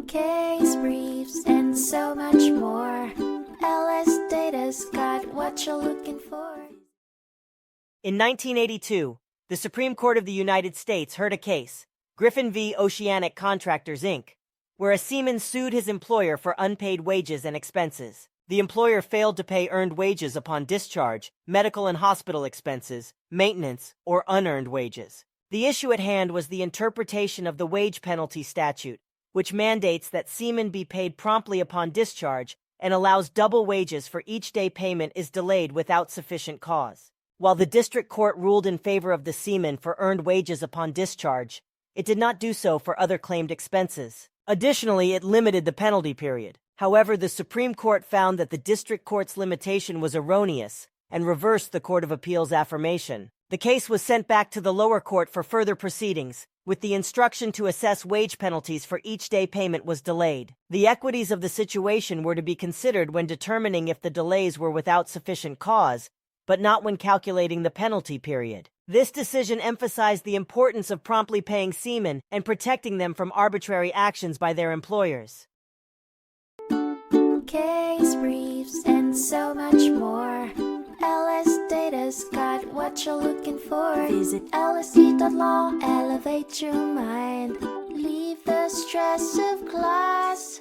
case briefs, and so much more. LSData's got what you're looking for. In 1982, the Supreme Court of the United States heard a case, Griffin v. Oceanic Contractors, Inc., where a seaman sued his employer for unpaid wages and expenses. The employer failed to pay earned wages upon discharge, medical and hospital expenses, maintenance, or unearned wages. The issue at hand was the interpretation of the wage penalty statute, which mandates that seamen be paid promptly upon discharge and allows double wages for each day payment is delayed without sufficient cause. While the district court ruled in favor of the seaman for earned wages upon discharge, it did not do so for other claimed expenses. Additionally, it limited the penalty period. However, the Supreme Court found that the district court's limitation was erroneous and reversed the Court of Appeals' affirmation. The case was sent back to the lower court for further proceedings, with the instruction to assess wage penalties for each day payment was delayed. The equities of the situation were to be considered when determining if the delays were without sufficient cause, but not when calculating the penalty period. This decision emphasized the importance of promptly paying seamen and protecting them from arbitrary actions by their employers. Case briefs, and so much more. LSData's got what you're looking for. Visit lsc.law, elevate your mind. Leave the stress of class.